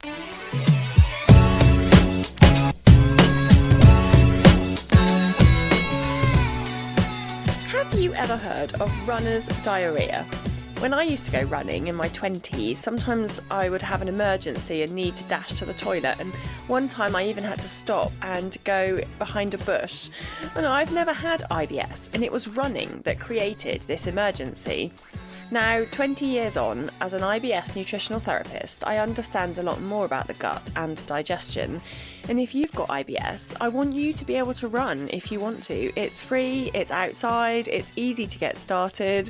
Have you ever heard of runner's diarrhea? When I used to go running in my 20s, sometimes I would have an emergency and need to dash to the toilet, and one time I even had to stop and go behind a bush. And I've never had IBS, and it was running that created this emergency. Now, 20 years on, as an IBS nutritional therapist, I understand a lot more about the gut and digestion. And if you've got IBS, I want you to be able to run if you want to. It's free, it's outside, it's easy to get started.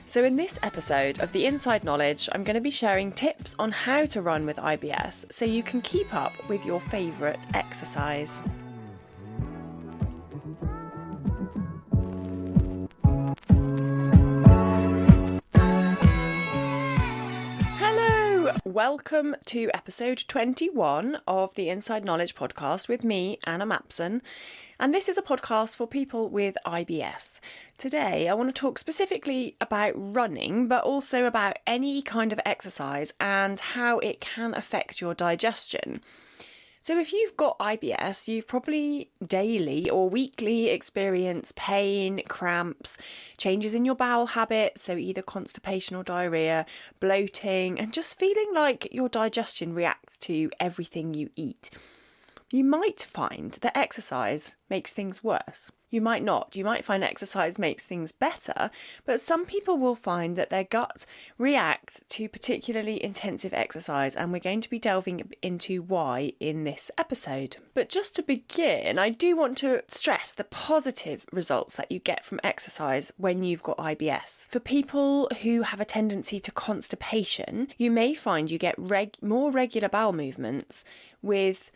So in this episode of The Inside Knowledge, I'm going to be sharing tips on how to run with IBS so you can keep up with your favourite exercise. Hello! Welcome to episode 21 of the Inside Knowledge podcast with me, Anna Mapson. And this is a podcast for people with IBS. Today, I want to talk specifically about running, but also about any kind of exercise and how it can affect your digestion. So if you've got IBS, you've probably daily or weekly experienced pain, cramps, changes in your bowel habits, so either constipation or diarrhea, bloating, and just feeling like your digestion reacts to everything you eat. You might find that exercise makes things worse. You might not. You might find exercise makes things better, but some people will find that their gut reacts to particularly intensive exercise, and we're going to be delving into why in this episode. But just to begin, I do want to stress the positive results that you get from exercise when you've got IBS. For people who have a tendency to constipation, you may find you get more regular bowel movements with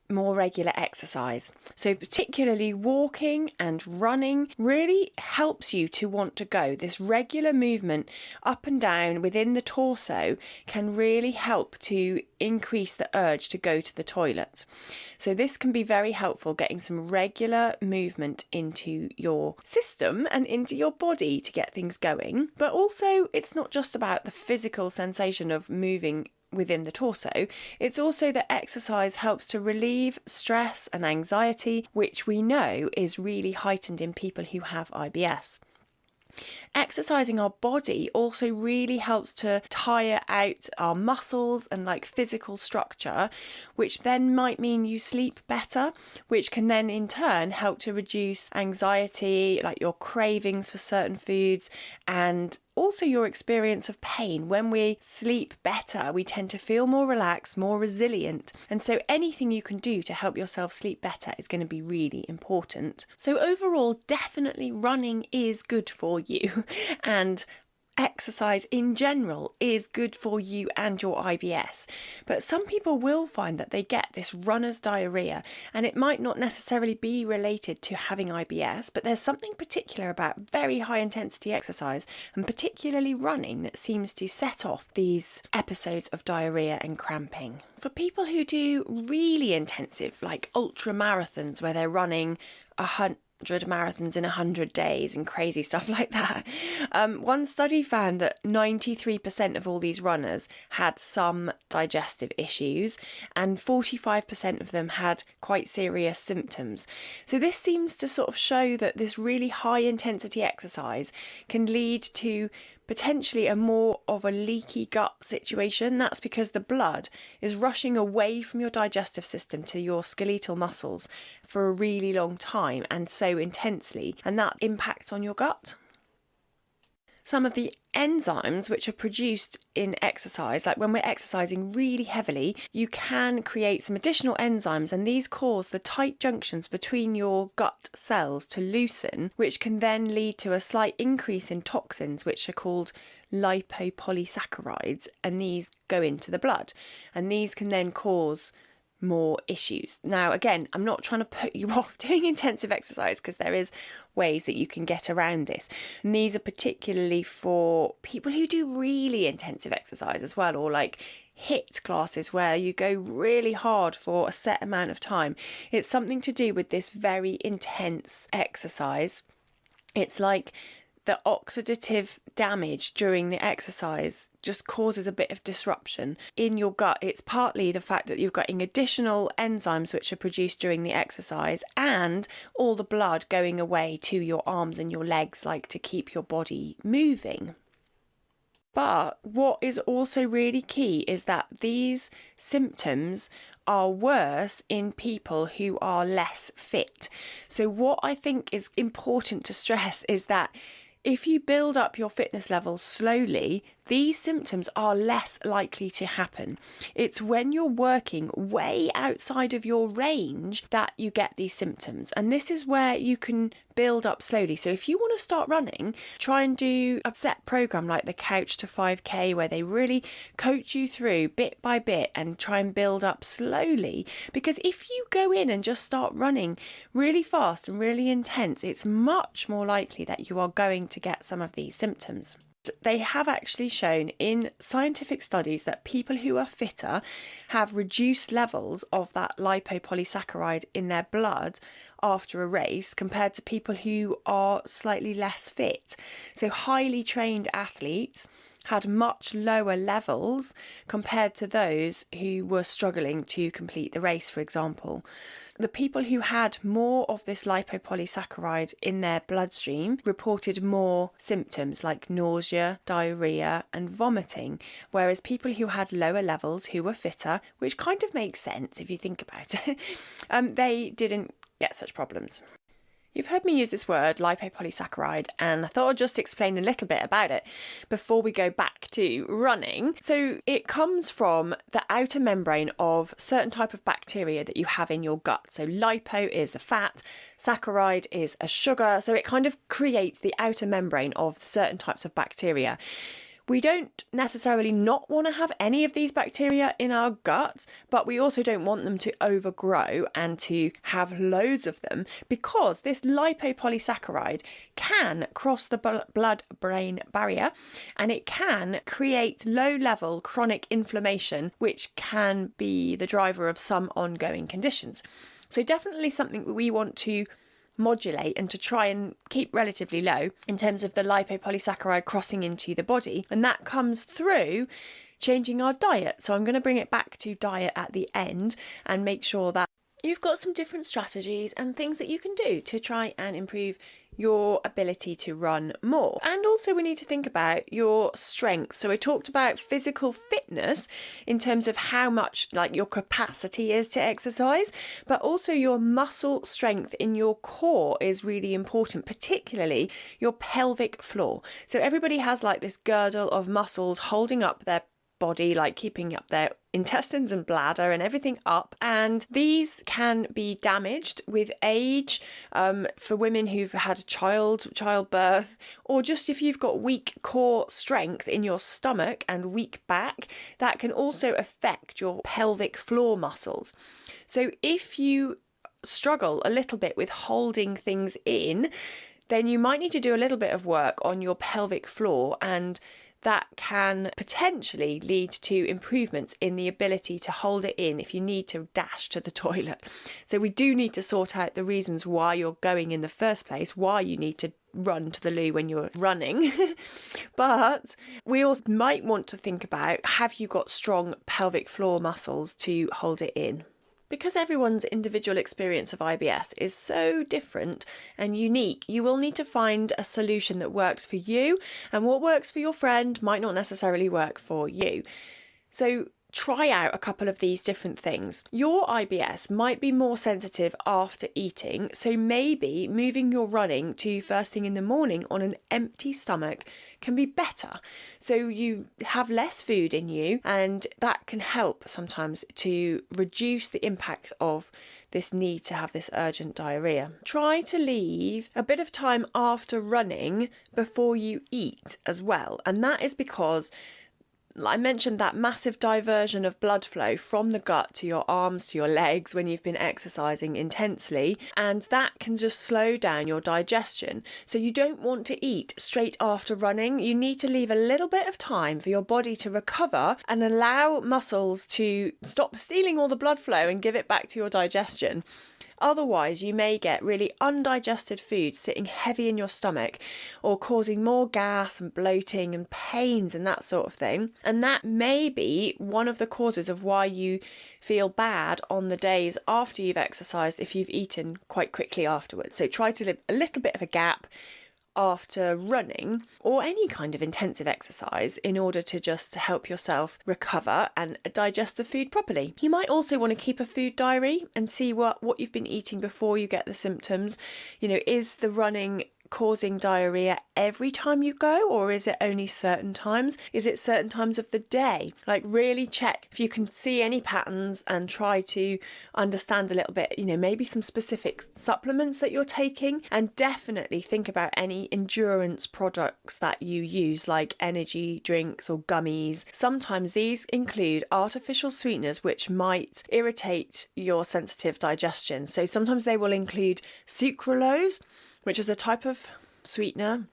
more regular exercise. So particularly walking and running really helps you to want to go. This regular movement up and down within the torso can really help to increase the urge to go to the toilet. So this can be very helpful, getting some regular movement into your system and into your body to get things going. But also, it's not just about the physical sensation of moving within the torso, it's also that exercise helps to relieve stress and anxiety, which we know is really heightened in people who have IBS. Exercising our body also really helps to tire out our muscles and physical structure, which then might mean you sleep better, which can then in turn help to reduce anxiety, like your cravings for certain foods, and also your experience of pain. When we sleep better, we tend to feel more relaxed, more resilient. And so anything you can do to help yourself sleep better is going to be really important. So overall, definitely running is good for you. And exercise in general is good for you and your IBS. But some people will find that they get this runner's diarrhea, and it might not necessarily be related to having IBS, but there's something particular about very high intensity exercise, and particularly running, that seems to set off these episodes of diarrhea and cramping. For people who do really intensive, like ultra marathons, where they're running 100 marathons in 100 days and crazy stuff like that. One study found that 93% of all these runners had some digestive issues, and 45% of them had quite serious symptoms. So this seems to sort of show that this really high intensity exercise can lead to potentially a more of a leaky gut situation. That's because the blood is rushing away from your digestive system to your skeletal muscles for a really long time and so intensely, and that impacts on your gut. Some of the enzymes which are produced in exercise, like when we're exercising really heavily, you can create some additional enzymes, and these cause the tight junctions between your gut cells to loosen, which can then lead to a slight increase in toxins, which are called lipopolysaccharides, and these go into the blood, and these can then cause more issues. Now, again, I'm not trying to put you off doing intensive exercise, because there is ways that you can get around this. And these are particularly for people who do really intensive exercise as well, or like HIIT classes where you go really hard for a set amount of time. It's something to do with this very intense exercise. It's like the oxidative damage during the exercise just causes a bit of disruption in your gut. It's partly the fact that you're getting additional enzymes which are produced during the exercise and all the blood going away to your arms and your legs, like to keep your body moving. But what is also really key is that these symptoms are worse in people who are less fit. So what I think is important to stress is that if you build up your fitness levels slowly, these symptoms are less likely to happen. It's when you're working way outside of your range that you get these symptoms. And this is where you can build up slowly. So if you want to start running, try and do a set program like the Couch to 5K, where they really coach you through bit by bit and try and build up slowly. Because if you go in and just start running really fast and really intense, it's much more likely that you are going to get some of these symptoms. They have actually shown in scientific studies that people who are fitter have reduced levels of that lipopolysaccharide in their blood after a race compared to people who are slightly less fit. So highly trained athletes had much lower levels compared to those who were struggling to complete the race, for example. The people who had more of this lipopolysaccharide in their bloodstream reported more symptoms like nausea, diarrhoea and vomiting, whereas people who had lower levels, who were fitter, which kind of makes sense if you think about it, they didn't get such problems. You've heard me use this word, lipopolysaccharide, and I thought I'd just explain a little bit about it before we go back to running. So it comes from the outer membrane of certain type of bacteria that you have in your gut. So lipo is the fat, saccharide is a sugar, so it kind of creates the outer membrane of certain types of bacteria. We don't necessarily not want to have any of these bacteria in our gut, but we also don't want them to overgrow and to have loads of them, because this lipopolysaccharide can cross the blood-brain barrier and it can create low-level chronic inflammation, which can be the driver of some ongoing conditions. So definitely something that we want to modulate and to try and keep relatively low in terms of the lipopolysaccharide crossing into the body, and that comes through changing our diet. So I'm going to bring it back to diet at the end and make sure that you've got some different strategies and things that you can do to try and improve your ability to run more. And also we need to think about your strength. So I talked about physical fitness in terms of how much like your capacity is to exercise, but also your muscle strength in your core is really important, particularly your pelvic floor. So everybody has like this girdle of muscles holding up their body, like keeping up their intestines and bladder and everything up, and these can be damaged with age, for women who've had childbirth, or just if you've got weak core strength in your stomach and weak back, that can also affect your pelvic floor muscles. So if you struggle a little bit with holding things in, then you might need to do a little bit of work on your pelvic floor, and that can potentially lead to improvements in the ability to hold it in if you need to dash to the toilet. So we do need to sort out the reasons why you're going in the first place, why you need to run to the loo when you're running. But we also might want to think about, have you got strong pelvic floor muscles to hold it in? Because everyone's individual experience of IBS is so different and unique, you will need to find a solution that works for you, and what works for your friend might not necessarily work for you. So try out a couple of these different things. Your IBS might be more sensitive after eating, so maybe moving your running to first thing in the morning on an empty stomach can be better. So you have less food in you, and that can help sometimes to reduce the impact of this need to have this urgent diarrhoea. Try to leave a bit of time after running before you eat as well, and that is because I mentioned that massive diversion of blood flow from the gut to your arms, to your legs when you've been exercising intensely, and that can just slow down your digestion. So you don't want to eat straight after running. You need to leave a little bit of time for your body to recover and allow muscles to stop stealing all the blood flow and give it back to your digestion. Otherwise, you may get really undigested food sitting heavy in your stomach or causing more gas and bloating and pains and that sort of thing. And that may be one of the causes of why you feel bad on the days after you've exercised if you've eaten quite quickly afterwards. So try to leave a little bit of a gap after running or any kind of intensive exercise in order to just help yourself recover and digest the food properly. You might also want to keep a food diary and see what you've been eating before you get the symptoms. Is the running causing diarrhea every time you go, or is it only certain times? Is it certain times of the day? Really check if you can see any patterns and try to understand a little bit, maybe some specific supplements that you're taking, and definitely think about any endurance products that you use, like energy drinks or gummies. Sometimes these include artificial sweeteners which might irritate your sensitive digestion. So sometimes they will include sucralose, which is a type of sweetener.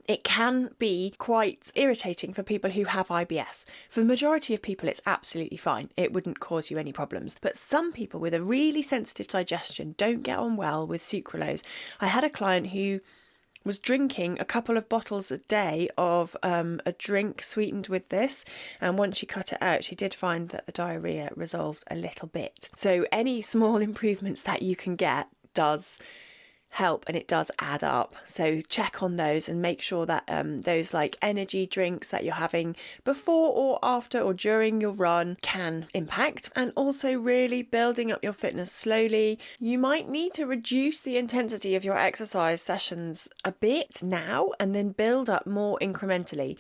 It can be quite irritating for people who have IBS. For the majority of people, it's absolutely fine. It wouldn't cause you any problems. But some people with a really sensitive digestion don't get on well with sucralose. I had a client who was drinking a couple of bottles a day of a drink sweetened with this, and once she cut it out, she did find that the diarrhea resolved a little bit. So any small improvements that you can get does help, and it does add up. So check on those and make sure that those like energy drinks that you're having before or after or during your run can impact. And also really building up your fitness slowly. You might need to reduce the intensity of your exercise sessions a bit now and then build up more incrementally.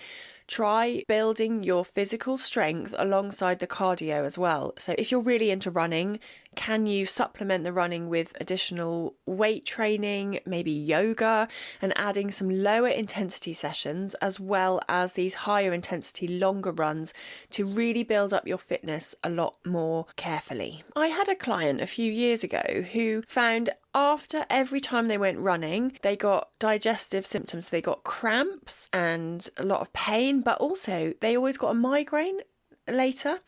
Try building your physical strength alongside the cardio as well. So if you're really into running, can you supplement the running with additional weight training, maybe yoga, and adding some lower intensity sessions as well as these higher intensity longer runs to really build up your fitness a lot more carefully? I had a client a few years ago who found after every time they went running, they got digestive symptoms. They got cramps and a lot of pain, but also they always got a migraine later.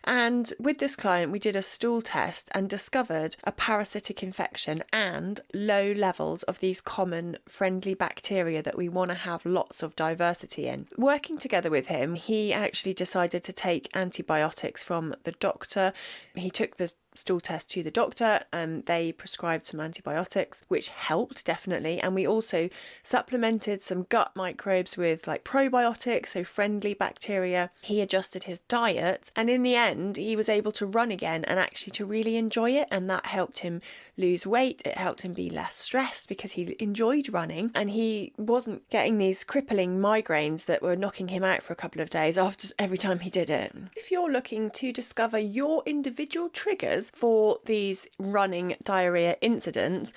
And with this client, we did a stool test and discovered a parasitic infection and low levels of these common friendly bacteria that we want to have lots of diversity in. Working together with him, he actually decided to take antibiotics from the doctor. He took the stool test to the doctor and they prescribed some antibiotics, which helped definitely. And we also supplemented some gut microbes with like probiotics, so friendly bacteria. He adjusted his diet, and in the end he was able to run again and actually to really enjoy it, and that helped him lose weight. It helped him be less stressed because he enjoyed running and he wasn't getting these crippling migraines that were knocking him out for a couple of days after every time he did it. If you're looking to discover your individual triggers for these running diarrhea incidents,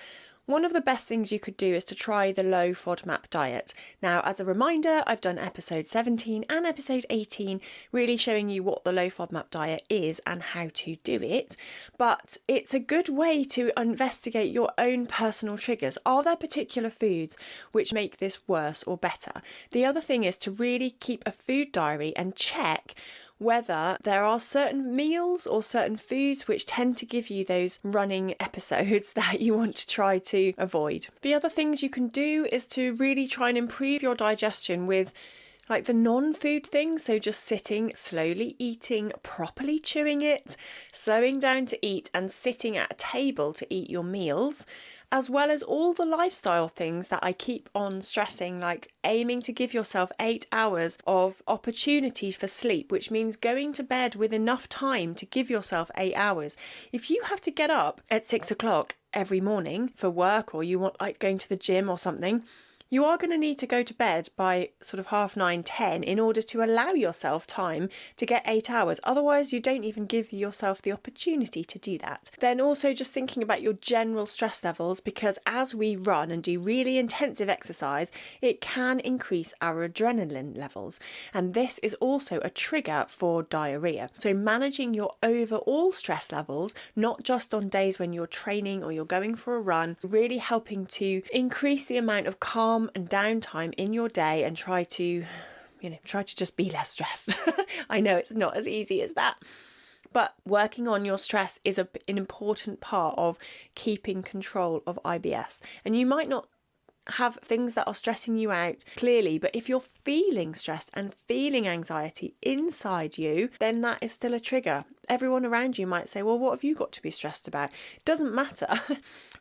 one of the best things you could do is to try the Low FODMAP diet. Now, as a reminder, I've done episode 17 and episode 18 really showing you what the Low FODMAP diet is and how to do it. But it's a good way to investigate your own personal triggers. Are there particular foods which make this worse or better? The other thing is to really keep a food diary and check whether there are certain meals or certain foods which tend to give you those running episodes that you want to try to avoid. The other things you can do is to really try and improve your digestion with like the non-food things, so just sitting, slowly eating, properly chewing it, slowing down to eat and sitting at a table to eat your meals, as well as all the lifestyle things that I keep on stressing, like aiming to give yourself 8 hours of opportunity for sleep, which means going to bed with enough time to give yourself 8 hours. If you have to get up at 6 o'clock every morning for work, or you want like going to the gym or something, you are going to need to go to bed by sort of 9:30, 10 in order to allow yourself time to get 8 hours. Otherwise, you don't even give yourself the opportunity to do that. Then also just thinking about your general stress levels, because as we run and do really intensive exercise, it can increase our adrenaline levels. And this is also a trigger for diarrhea. So managing your overall stress levels, not just on days when you're training or you're going for a run, really helping to increase the amount of calm and downtime in your day and try to just be less stressed. I know it's not as easy as that, But working on your stress is an important part of keeping control of IBS. And you might not have things that are stressing you out clearly, but if you're feeling stressed and feeling anxiety inside you, then that is still a trigger. Everyone around you might say, well, what have you got to be stressed about? It doesn't matter.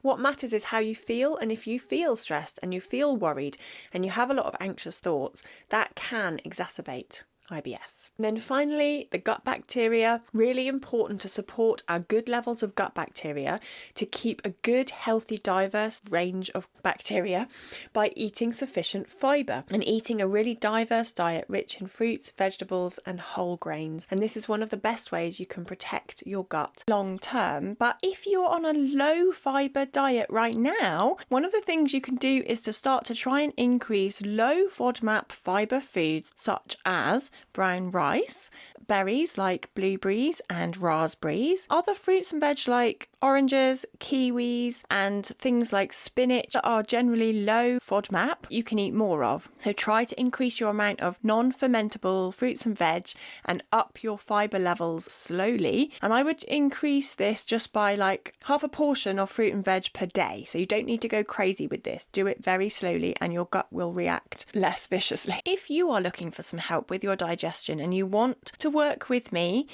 What matters is how you feel. And if you feel stressed and you feel worried and you have a lot of anxious thoughts, that can exacerbate IBS. And then finally, the gut bacteria, really important to support our good levels of gut bacteria, to keep a good, healthy, diverse range of bacteria by eating sufficient fibre and eating a really diverse diet rich in fruits, vegetables and whole grains. And this is one of the best ways you can protect your gut long term. But if you're on a low fibre diet right now, one of the things you can do is to start to try and increase low FODMAP fibre foods such as brown rice, berries like blueberries and raspberries, other fruits and veg like oranges, kiwis and things like spinach that are generally low FODMAP you can eat more of. So try to increase your amount of non-fermentable fruits and veg and up your fibre levels slowly. And I would increase this just by like half a portion of fruit and veg per day. So you don't need to go crazy with this. Do it very slowly and your gut will react less viciously. If you are looking for some help with your digestion and you want to work with me,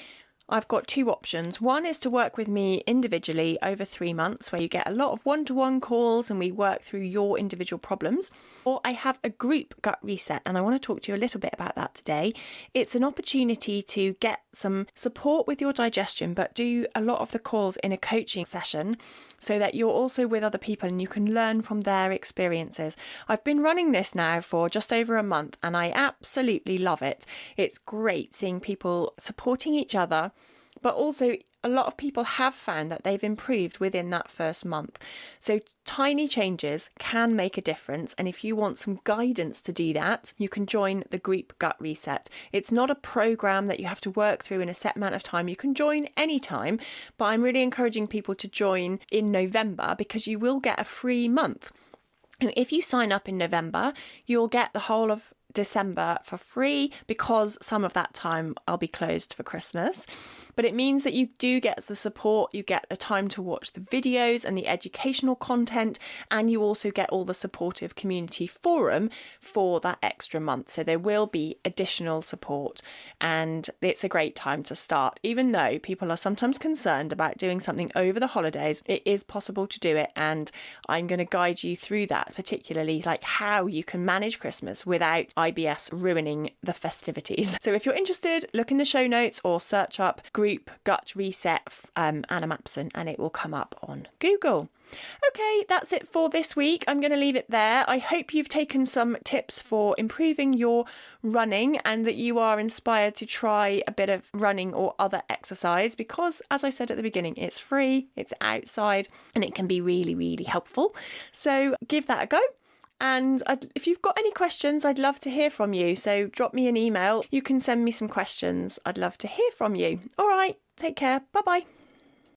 I've got two options. One is to work with me individually over 3 months, where you get a lot of one-to-one calls and we work through your individual problems. Or I have a group gut reset, and I want to talk to you a little bit about that today. It's an opportunity to get some support with your digestion, but do a lot of the calls in a coaching session so that you're also with other people and you can learn from their experiences. I've been running this now for just over a month and I absolutely love it. It's great seeing people supporting each other, but also a lot of people have found that they've improved within that first month. So tiny changes can make a difference. And if you want some guidance to do that, you can join the group gut reset. It's not a program that you have to work through in a set amount of time. You can join anytime, but I'm really encouraging people to join in November because you will get a free month. And if you sign up in November, you'll get the whole of December for free, because some of that time I'll be closed for Christmas. But it means that you do get the support, you get the time to watch the videos and the educational content, and you also get all the supportive community forum for that extra month. So there will be additional support, and it's a great time to start. Even though people are sometimes concerned about doing something over the holidays, it is possible to do it, and I'm going to guide you through that, particularly like how you can manage Christmas without IBS ruining the festivities. So if you're interested, look in the show notes or search up Group Gut Reset Anna Mapson and it will come up on Google. Okay, that's it for this week. I'm going to leave it there. I hope you've taken some tips for improving your running and that you are inspired to try a bit of running or other exercise, because as I said at the beginning, it's free, it's outside, and it can be really, really helpful. So give that a go. And if you've got any questions, I'd love to hear from you. So drop me an email. You can send me some questions. I'd love to hear from you. All right, take care. Bye-bye.